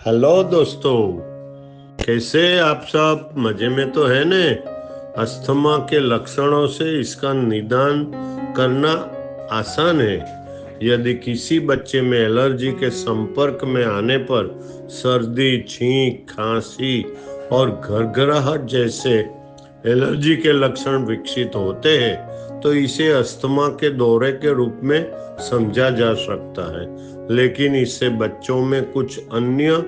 Hello दोस्तों, कैसे आप सब? मजे में तो है ने? अस्थमा के लक्षणों से इसका निदान करना आसान है। यदि किसी बच्चे में एलर्जी के संपर्क में आने पर सर्दी, छींक, खांसी और घरघराहट जैसे एलर्जी के लक्षण विकसित होते हैं तो इसे अस्थमा के दौरे के रूप में समझा जा सकता है। लेकिन इससे बच्चों में कुछ अन्य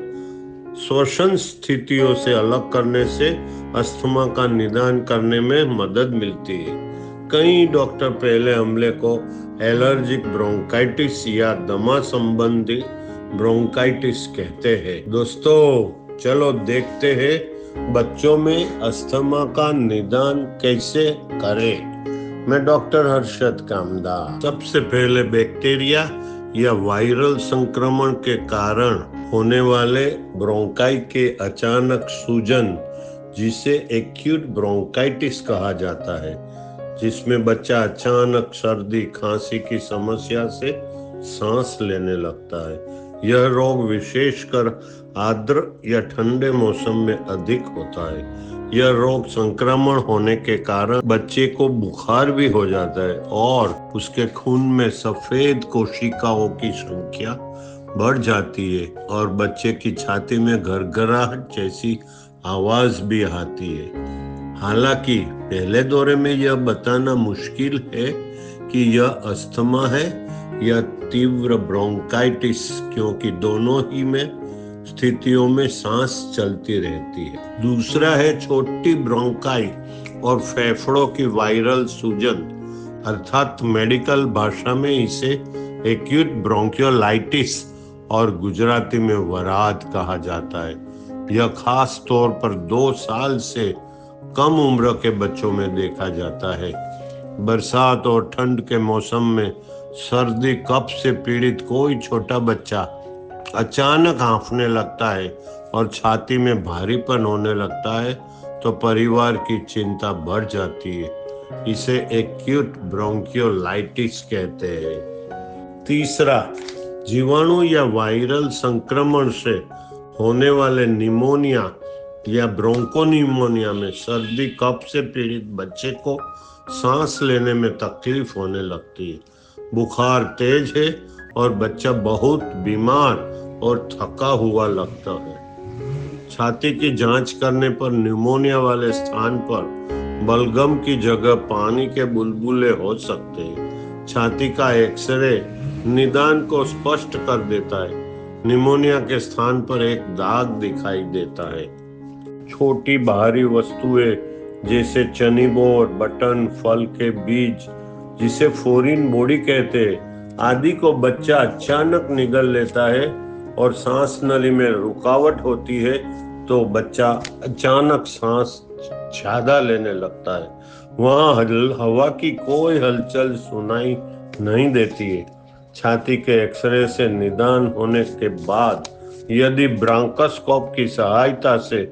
श्वसन स्थितियों से अलग करने से अस्थमा का निदान करने में मदद मिलती है। कई डॉक्टर पहले हमले को एलर्जिक ब्रोंकाइटिस या दमा संबंधी ब्रोंकाइटिस कहते हैं। दोस्तों, चलो देखते हैं बच्चों में अस्थमा का निदान कैसे करें। मैं डॉक्टर हर्षद कामदा। सबसे पहले बैक्टीरिया या वायरल संक्रमण के कारण होने वाले ब्रोंकाई के अचानक सूजन, जिसे एक्यूट ब्रोंकाइटिस कहा जाता है, जिसमें बच्चा अचानक सर्दी खांसी की समस्या से सांस लेने लगता है। यह रोग विशेषकर आर्द्र या ठंडे मौसम में अधिक होता है। यह रोग संक्रमण होने के कारण बच्चे को बुखार भी हो जाता है और उसके खून में सफेद कोशिकाओं की संख्या बढ़ जाती है और बच्चे की छाती में घरघराहट जैसी आवाज भी आती है। हालांकि पहले दौरे में यह बताना मुश्किल है कि यह अस्थमा है या तीव्र ब्रोंकाइटिस, क्योंकि दोनों ही में स्थितियों में सांस चलती रहती है। दूसरा है छोटी ब्रोंकाई और फेफड़ों की वायरल सूजन, अर्थात मेडिकल भाषा में इसे एक्यूट ब्रोंकियोलाइटिस और गुजराती में वराद कहा जाता है। यह खास तौर पर 2 साल से कम उम्र के बच्चों में देखा जाता है। बरसात और ठंड के मौसम में सर्दी कफ से पीड़ित कोई छोटा बच्चा अचानक हांफने लगता है और छाती में भारीपन होने लगता है तो परिवार की चिंता बढ़ जाती है। इसे एक्यूट ब्रोंकियोलाइटिस कहते हैं। तीसरा, जीवाणु या वायरल संक्रमण से होने वाले निमोनिया या ब्रोंकोनिमोनिया में सर्दी कफ से पीड़ित बच्चे को सांस लेने में तकलीफ होने लगती है। बुखार तेज है और बच्चा बहुत बीमार और थका हुआ लगता है। छाती की जांच करने पर निमोनिया वाले स्थान पर बलगम की जगह पानी के बुलबुले हो सकते हैं। छाती का एक्सरे निदान को स्पष्ट कर देता है। निमोनिया के स्थान पर एक दाग दिखाई देता है। छोटी बाहरी वस्तुएं जैसे चनी बोर, बटन, फल के बीज, जिसे फॉरेन बॉडी कहते हैं, आदि को बच्चा अचानक निगल लेता है और सांस नली में रुकावट होती है तो बच्चा अचानक सांस ज्यादा लेने लगता है। वहां हवा की कोई हलचल सुनाई नहीं देती है। छाती के एक्सरे से निदान होने के बाद यदि ब्रांकोस्कोप की सहायता से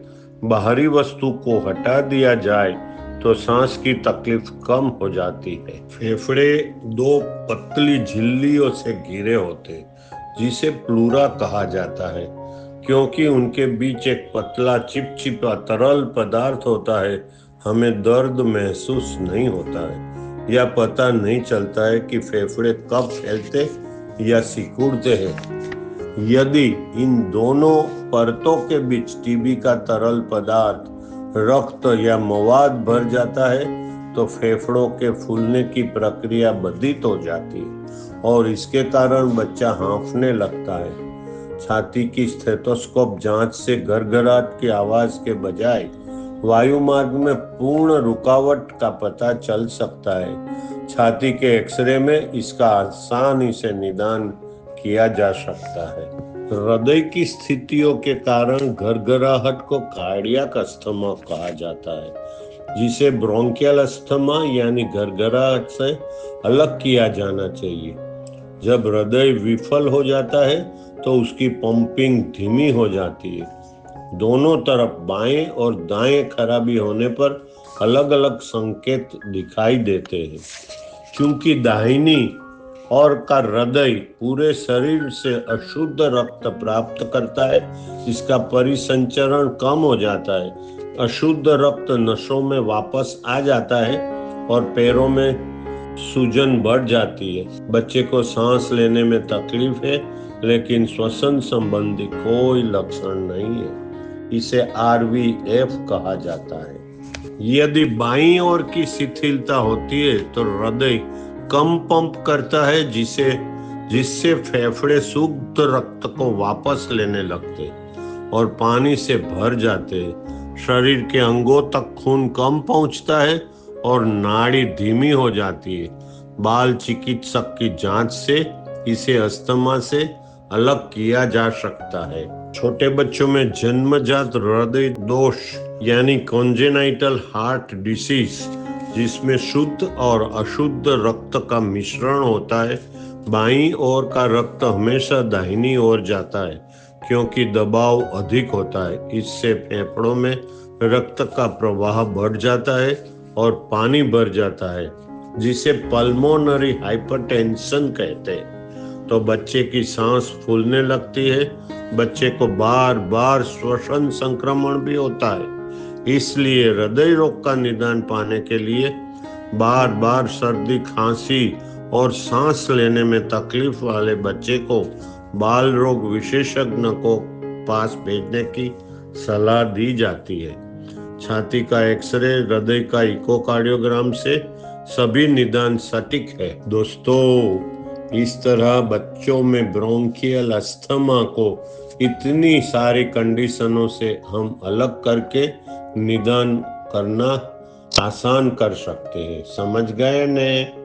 बाहरी वस्तु को हटा दिया जाए तो सांस की तकलीफ कम हो जाती है। फेफड़े 2 पतली झिल्लियों से घिरे होते हैं, जिसे प्लूरा कहा जाता है। क्योंकि उनके बीच एक पतला चिपचिपा तरल पदार्थ होता है, हमें दर्द महसूस नहीं होता है या पता नहीं चलता है कि फेफड़े कब फैलते या सिकुड़ते हैं। यदि इन दोनों परतों के बीच टीबी का तरल पदार्थ, रक्त या मवाद भर जाता है तो फेफड़ों के फूलने की प्रक्रिया बाधित हो जाती है और इसके कारण बच्चा हांफने लगता है। छाती की स्टेथोस्कोप जांच से घरघराहट की आवाज के बजाय वायुमार्ग में पूर्ण रुकावट का पता चल सकता है। छाती के एक्सरे में इसका आसानी से निदान किया जा सकता है। हृदय की स्थितियों के कारण घरघराहट को कार्डियक अस्थमा कहा जाता है, जिसे ब्रोंकियल अस्थमा यानी घरघराहट से अलग किया जाना चाहिए। जब हृदय विफल हो जाता है तो उसकी पंपिंग धीमी हो जाती है। दोनों तरफ बाएं और दाएं खराबी होने पर अलग अलग संकेत दिखाई देते हैं। क्योंकि दाहिनी और का हृदय पूरे शरीर से अशुद्ध रक्त प्राप्त करता है। इसका परिसंचरण कम हो जाता है। अशुद्ध रक्त नसों में वापस आ जाता है और पैरों में सूजन बढ़ जाती है। बच्चे को सांस लेने में तकलीफ है, लेकिन श्वसन संबंधी कोई लक्षण नहीं है। इसे RVF कहा जाता है। यदि बाईं ओर की शिथिलता होती है तो हृदय कम पंप करता है, जिससे फेफड़े शुद्ध रक्त को वापस लेने लगते और पानी से भर जाते हैं। शरीर के अंगों तक खून कम पहुंचता है और नाड़ी धीमी हो जाती है। बाल चिकित्सक की जांच से इसे अस्थमा से अलग किया जा सकता है। छोटे बच्चों में जन्मजात हृदय दोष यानी कॉन्जेनाइटल हार्ट डिसीज, जिसमें शुद्ध और अशुद्ध रक्त का मिश्रण होता है। बाईं ओर का रक्त हमेशा दाहिनी ओर जाता है क्योंकि दबाव अधिक होता है। इससे फेफड़ों में रक्त का प्रवाह बढ़ जाता है और पानी भर जाता है, जिसे पल्मोनरी हाइपरटेंशन कहते हैं। तो बच्चे की सांस फूलने लगती है। बच्चे को बार बार श्वसन संक्रमण भी होता है। इसलिए हृदय रोग का निदान पाने के लिए बार बार सर्दी, खांसी और सांस लेने में तकलीफ वाले बच्चे को बाल रोग विशेषज्ञ को पास भेजने की सलाह दी जाती है। छाती का एक्सरे, हृदय का इकोकार्डियोग्राम से सभी निदान सटीक है। दोस्तों, इस तरह बच्चों में ब्रोंकियल अस्थमा को इतनी सारी कंडीशनों से हम अलग करके निदान करना आसान कर सकते हैं। समझ गए ने?